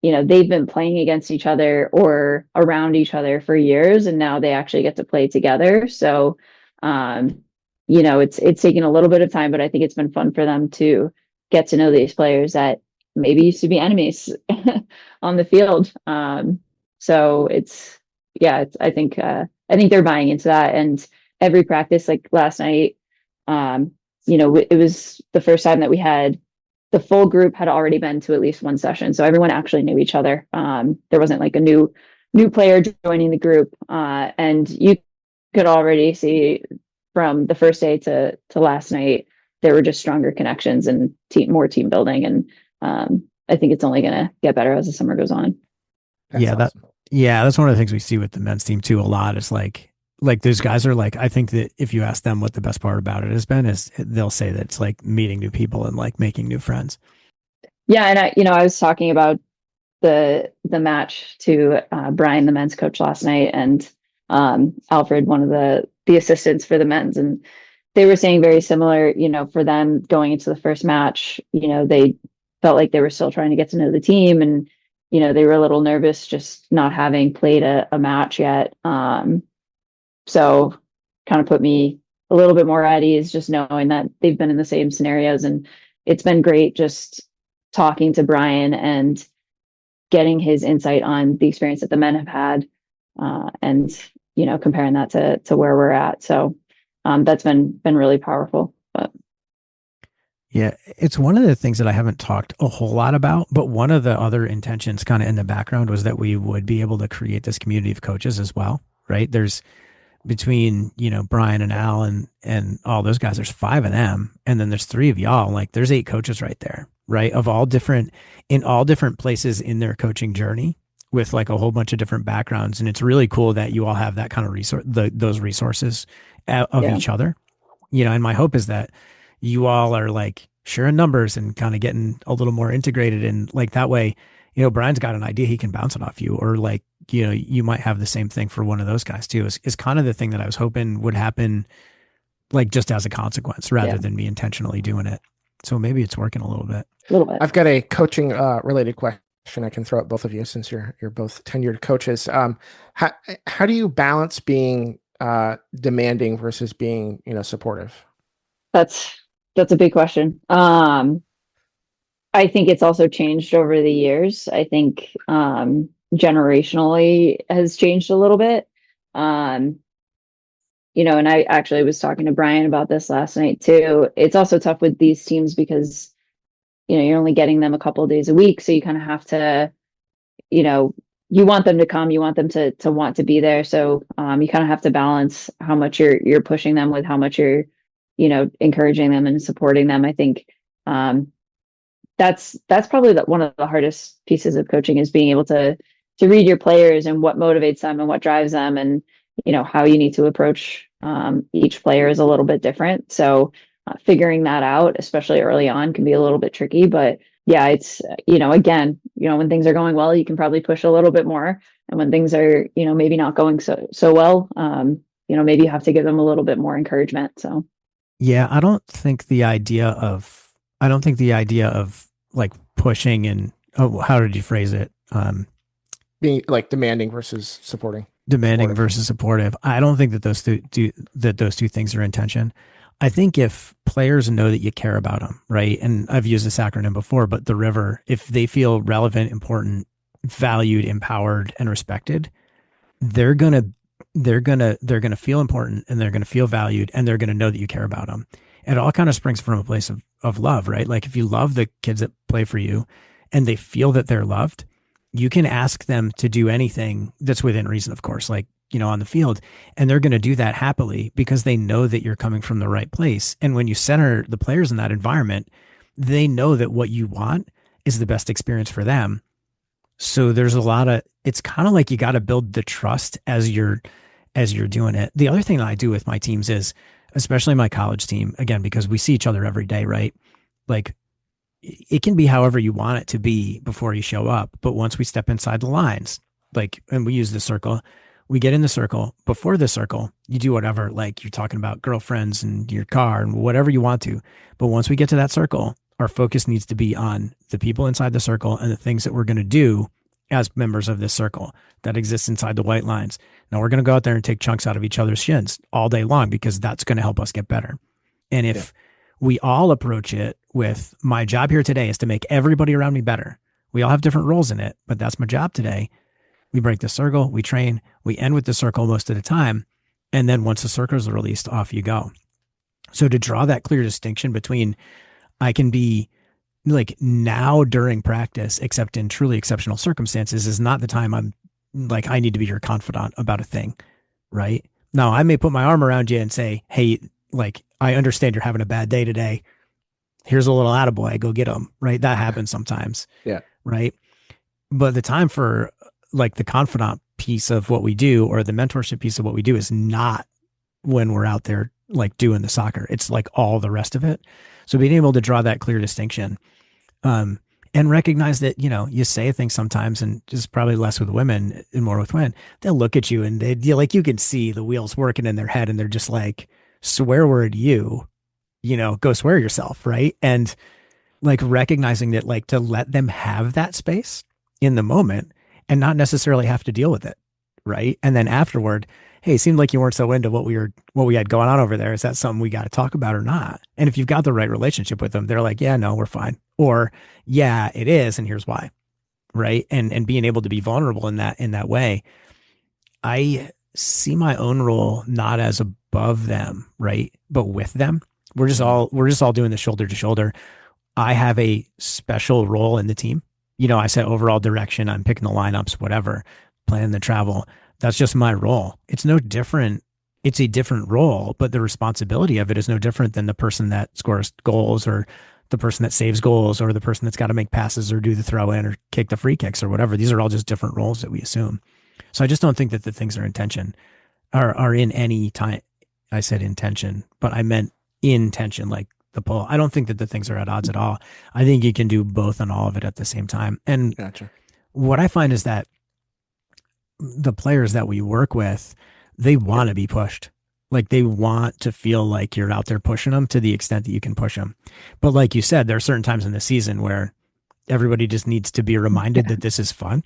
they've been playing against each other or around each other for years, and now they actually get to play together. So, it's taken a little bit of time, but I think it's been fun for them to get to know these players that maybe used to be enemies on the field. So I think they're buying into that. And every practice, like last night, it was the first time that we had the full group had already been to at least one session. So everyone actually knew each other. There wasn't like a new player joining the group. And you could already see from the first day to last night, there were just stronger connections and more team building. And I think it's only going to get better as the summer goes on. That's awesome. That's one of the things we see with the men's team too a lot. Is like those guys are like, I think that if you ask them what the best part about it has been, is they'll say that it's like meeting new people and like making new friends. Yeah. And I was talking about the match to Brian, the men's coach, last night, and Alfred, one of the assistants for the men's, and they were saying very similar, for them going into the first match, they felt like they were still trying to get to know the team, and they were a little nervous just not having played a match yet. So kind of put me a little bit more at ease, just knowing that they've been in the same scenarios. And it's been great just talking to Brian and getting his insight on the experience that the men have had, and comparing that to where we're at. So that's been really powerful. But yeah, it's one of the things that I haven't talked a whole lot about, but one of the other intentions kind of in the background was that we would be able to create this community of coaches as well, right? There's between, Brian and Al and all those guys, there's 5 of them. And then there's 3 of y'all. Like there's 8 coaches right there, right? In all different places in their coaching journey with like a whole bunch of different backgrounds. And it's really cool that you all have that kind of those resources of each other, and my hope is that you all are like sharing numbers and kind of getting a little more integrated. And like that way, Brian's got an idea, he can bounce it off you, or like, you might have the same thing for one of those guys too, is kind of the thing that I was hoping would happen, like just as a consequence rather than me intentionally doing it. So maybe it's working a little bit. I've got a coaching related question I can throw at both of you, since you're both tenured coaches. How do you balance being demanding versus being, supportive? That's a big question. I think it's also changed over the years. I think generationally has changed a little bit. And I actually was talking to Brian about this last night too. It's also tough with these teams because, you're only getting them a couple of days a week. So you kind of have to, you want them to come, you want them to want to be there. So you kind of have to balance how much you're pushing them with how much you're, encouraging them and supporting them. I think that's probably one of the hardest pieces of coaching, is being able to read your players and what motivates them and what drives them, and how you need to approach each player is a little bit different. So figuring that out, especially early on, can be a little bit tricky. But yeah, it's again, when things are going well, you can probably push a little bit more, and when things are maybe not going so well, maybe you have to give them a little bit more encouragement. So yeah, I don't think the idea of like pushing and how did you phrase it? Being like demanding versus supporting. Demanding versus supportive. I don't think that those two things are in tension. I think if players know that you care about them, right? And I've used this acronym before, but the River, if they feel relevant, important, valued, empowered, and respected, they're gonna feel important, and they're gonna feel valued, and they're gonna know that you care about them. It all kind of springs from a place of love, right? Like if you love the kids that play for you and they feel that they're loved, you can ask them to do anything that's within reason, of course, like, on the field, and they're going to do that happily because they know that you're coming from the right place. And when you center the players in that environment, they know that what you want is the best experience for them. So there's it's kind of like you got to build the trust as you're doing it. The other thing that I do with my teams is, especially my college team, again, because we see each other every day, right? Like it can be however you want it to be before you show up. But once we step inside the lines, like, and we use the circle. We get in the circle. Before the circle, you do whatever, like you're talking about girlfriends and your car and whatever you want to. But once we get to that circle, our focus needs to be on the people inside the circle and the things that we're going to do as members of this circle that exists inside the white lines. Now we're going to go out there and take chunks out of each other's shins all day long because that's going to help us get better. And if we all approach it with my job here today is to make everybody around me better. We all have different roles in it, but that's my job today. We break the circle, we train, we end with the circle most of the time. And then once the circle is released, off you go. So to draw that clear distinction between I can be like now during practice, except in truly exceptional circumstances, is not the time I'm like, I need to be your confidant about a thing, right? Now, I may put my arm around you and say, hey, like, I understand you're having a bad day today. Here's a little attaboy, go get him, right? That happens sometimes. Yeah. Right. But the time for like the confidant piece of what we do or the mentorship piece of what we do is not when we're out there like doing the soccer. It's like all the rest of it. So being able to draw that clear distinction, and recognize that, you know, you say things sometimes, and just probably less with women and more with women, they'll look at you and like, you can see the wheels working in their head and they're just like, swear word you know, go swear yourself. Right. And like recognizing that, like, to let them have that space in the moment and not necessarily have to deal with it. Right. And then afterward, hey, it seemed like you weren't so into what we had going on over there. Is that something we got to talk about or not? And if you've got the right relationship with them, they're like, yeah, no, we're fine. Or yeah, it is. And here's why. Right. And being able to be vulnerable in that way. I see my own role not as above them, right, but with them. We're just all doing this shoulder to shoulder. I have a special role in the team. You know, I set overall direction. I'm picking the lineups, whatever, planning the travel. That's just my role. It's no different. It's a different role, but the responsibility of it is no different than the person that scores goals or the person that saves goals or the person that's got to make passes or do the throw in or kick the free kicks or whatever. These are all just different roles that we assume. So I just don't think that the things are in any time. I said intention, but I meant intention, like the pull. I don't think that the things are at odds at all. I think you can do both and all of it at the same time. And Gotcha. What I find is that the players that we work with, they want to be pushed. Like they want to feel like you're out there pushing them to the extent that you can push them. But like you said, there are certain times in the season where everybody just needs to be reminded that this is fun.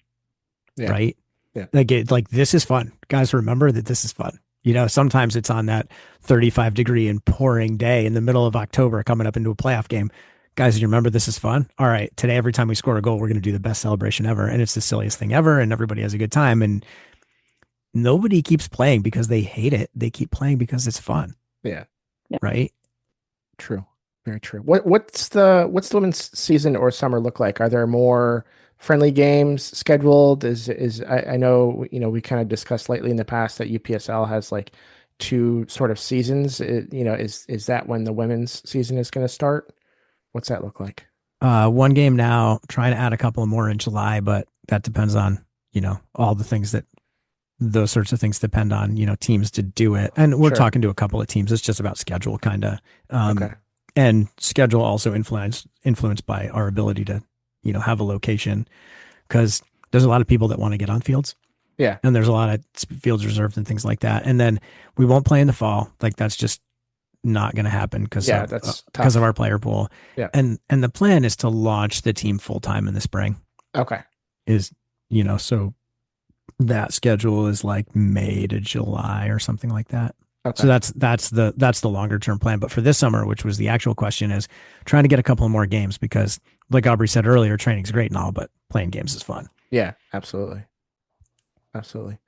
Yeah. Right. Yeah. Like this is fun. Guys, remember that this is fun. You know, sometimes it's on that 35-degree and pouring day in the middle of October coming up into a playoff game. Guys, you remember this is fun? All right, today, every time we score a goal, we're going to do the best celebration ever. And it's the silliest thing ever. And everybody has a good time. And nobody keeps playing because they hate it. They keep playing because it's fun. Yeah. Right? True. Very true. What's the women's season or summer look like? Are there more friendly games scheduled? I know, you know, we kind of discussed lately in the past that UPSL has like two sort of seasons. Is that when the women's season is going to start? What's that look like? One game now, trying to add a couple more in July, but that depends on, you know, all the things that those sorts of things depend on, you know, teams to do it. And we're talking to a couple of teams. It's just about schedule kind of. Okay. And schedule also influenced by our ability to, you know, have a location, because there's a lot of people that want to get on fields. Yeah. And there's a lot of fields reserved and things like that. And then we won't play in the fall. Like that's just not going to happen because of our player pool. Yeah. And the plan is to launch the team full time in the spring. Okay. So that schedule is like May to July or something like that. Okay. So that's the longer term plan. But for this summer, which was the actual question, is trying to get a couple more games, because like Aubrey said earlier, training's great and all, but playing games is fun. Yeah, absolutely. Absolutely.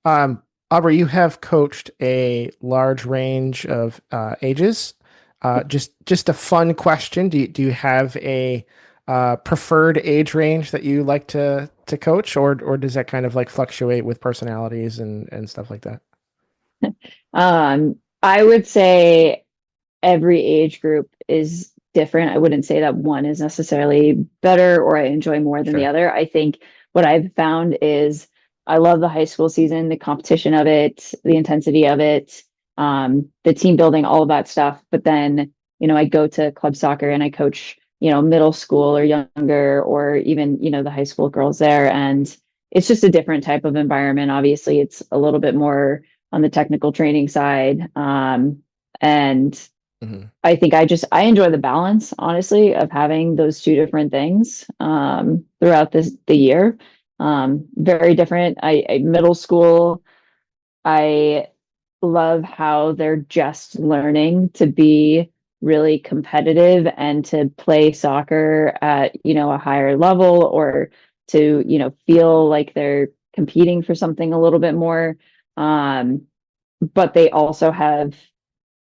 Aubrey, you have coached a large range of ages. Just a fun question. Do you have a preferred age range that you like to coach, or does that kind of like fluctuate with personalities and stuff like that? I would say every age group is different. I wouldn't say that one is necessarily better or I enjoy more than the other. I think what I've found is I love the high school season, the competition of it, the intensity of it, the team building, all of that stuff. But then, you know, I go to club soccer and I coach, you know, middle school or younger, or even, you know, the high school girls there. And it's just a different type of environment. Obviously, it's a little bit more on the technical training side. And I think I enjoy the balance, honestly, of having those two different things throughout the year. Very different. I middle school, I love how they're just learning to be really competitive and to play soccer at, a higher level, or to, feel like they're competing for something a little bit more. But they also have,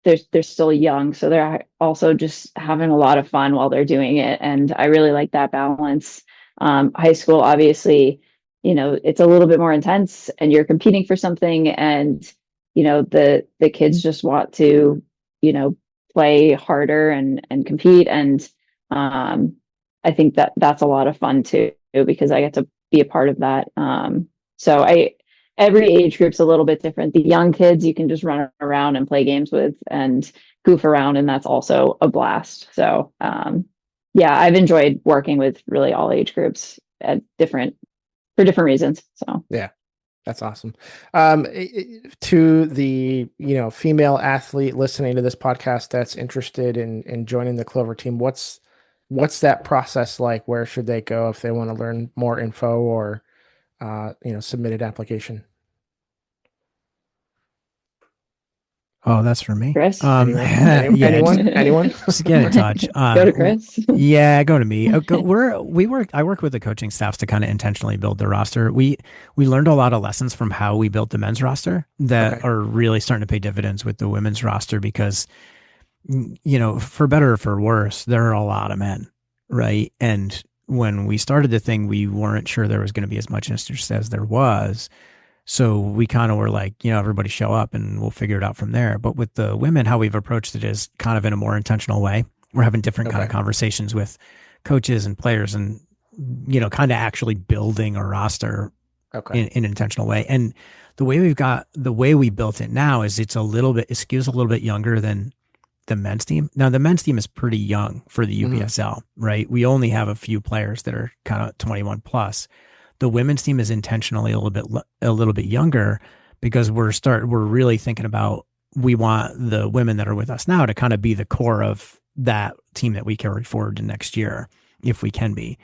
they're still young, so they're also just having a lot of fun while they're doing it. And I really like that balance. High school, obviously, it's a little bit more intense and you're competing for something, and the kids just want to play harder and compete. And I think that's a lot of fun too, because I get to be a part of that. So every age group's a little bit different. The young kids you can just run around and play games with and goof around, and that's also a blast. So yeah, I've enjoyed working with really all age groups for different reasons. So yeah, that's awesome. To the female athlete listening to this podcast that's interested in joining the Clover team, what's that process like? Where should they go if they want to learn more info or submit an application? Oh, that's for me. Chris? Anyone? Just get in touch. Go to Chris. Yeah, go to me. I work with the coaching staffs to kind of intentionally build the roster. We learned a lot of lessons from how we built the men's roster that are really starting to pay dividends with the women's roster, because, for better or for worse, there are a lot of men, right? And when we started the thing, we weren't sure there was going to be as much interest as there was. So we kind of were like, everybody show up and we'll figure it out from there. But with the women, how we've approached it is kind of in a more intentional way. We're having different kind of conversations with coaches and players, and, kind of actually building a roster in an intentional way. And the way we built it now is it skews a little bit younger than the men's team. Now, the men's team is pretty young for the UPSL, right? We only have a few players that are kind of 21 plus. The women's team is intentionally a little bit younger, because we're really thinking about, we want the women that are with us now to kind of be the core of that team that we carry forward to next year, if we can be.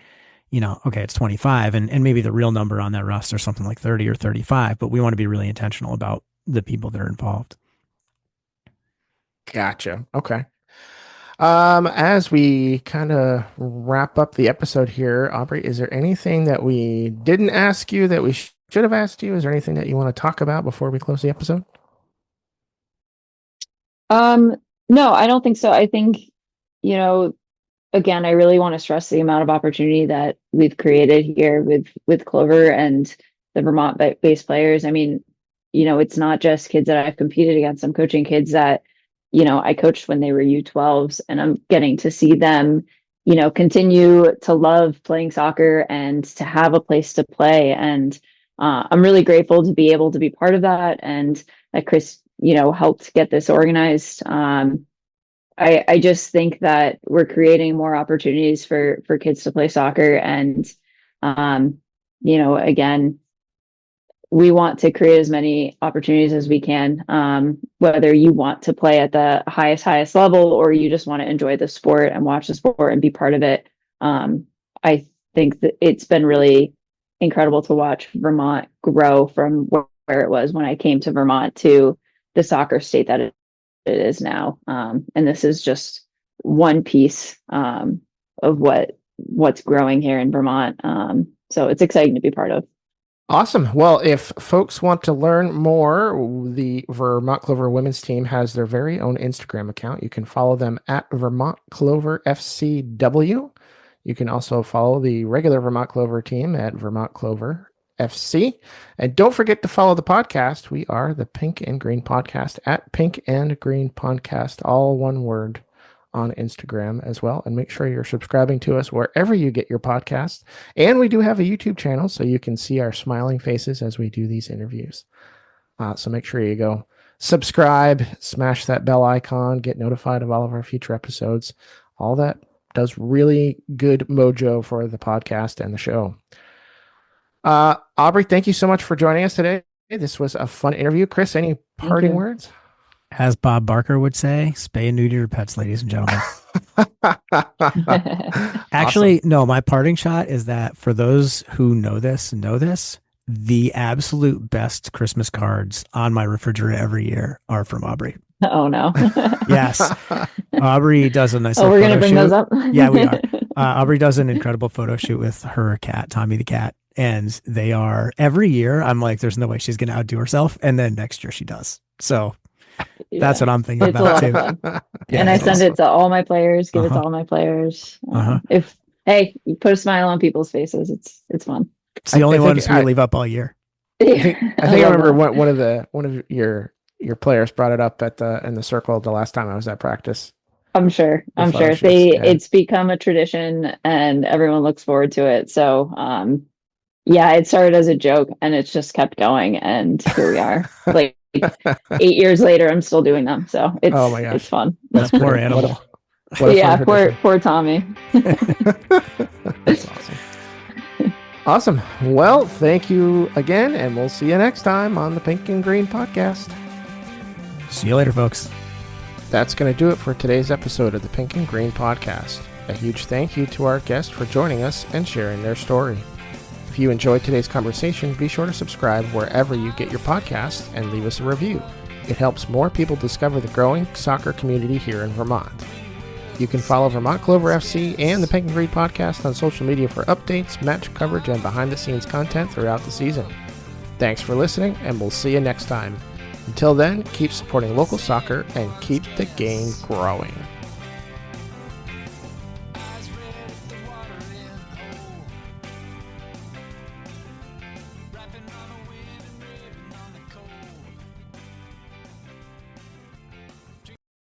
It's 25 and maybe the real number on that roster is something like 30 or 35, but we want to be really intentional about the people that are involved. Gotcha. Okay. As we kind of wrap up the episode here, Aubrey, is there anything that we didn't ask you that we should have asked you? Is there anything that you want to talk about before we close the episode? No, I don't think so. I think, again, I really want to stress the amount of opportunity that we've created here with Clover and the Vermont based players. I mean, it's not just kids that I've competed against. I'm coaching kids that, I coached when they were U12s, and I'm getting to see them, continue to love playing soccer and to have a place to play. And I'm really grateful to be able to be part of that, and that Chris, helped get this organized. I just think that we're creating more opportunities for kids to play soccer. And, again, we want to create as many opportunities as we can, whether you want to play at the highest level, or you just want to enjoy the sport and watch the sport and be part of it. I think that it's been really incredible to watch Vermont grow from where it was when I came to Vermont to the soccer state that it is now. And this is just one piece of what's growing here in Vermont. So it's exciting to be part of. Awesome. Well, if folks want to learn more, the Vermont Clover women's team has their very own Instagram account. You can follow them at Vermont Clover FCW. You can also follow the regular Vermont Clover team at Vermont Clover FC. And don't forget to follow the podcast. We are the Pink and Green Podcast at Pink and Green Podcast, all one word, on Instagram as well. And make sure you're subscribing to us wherever you get your podcasts. And we do have a YouTube channel, so you can see our smiling faces as we do these interviews. So make sure you go subscribe, smash that bell icon, get notified of all of our future episodes. All that does really good mojo for the podcast and the show. Aubrey, thank you so much for joining us today. This was a fun interview. Chris, any parting words? As Bob Barker would say, spay and neuter your pets, ladies and gentlemen. Actually, no, my parting shot is that for those who know this, the absolute best Christmas cards on my refrigerator every year are from Aubrey. Oh, no. Yes. Aubrey does a nice we're going to bring those up? Yeah, we are. Aubrey does an incredible photo shoot with her cat, Tommy the cat. And they are, every year, I'm like, there's no way she's going to outdo herself. And then next year she does. So that's what I'm thinking about too. Yeah, and I send it to all my players, give it to all my players. You put a smile on people's faces, it's fun. It's the only ones we leave up all year. I remember one of your players brought it up in the circle the last time I was at practice. I'm sure. It's become a tradition and everyone looks forward to it. So it started as a joke and it's just kept going, and here we are. Like 8 years later, I'm still doing them. So it's fun. That's poor animal. Poor Tommy. That's awesome. Awesome. Well, thank you again, and we'll see you next time on the Pink and Green podcast. See you later, folks. That's going to do it for today's episode of the Pink and Green podcast. A huge thank you to our guests for joining us and sharing their story. If you enjoyed today's conversation, be sure to subscribe wherever you get your podcasts and leave us a review. It helps more people discover the growing soccer community here in Vermont. You can follow Vermont Clover FC and the Pink and Green podcast on social media for updates, match coverage, and behind-the-scenes content throughout the season. Thanks for listening, and we'll see you next time. Until then, keep supporting local soccer and keep the game growing.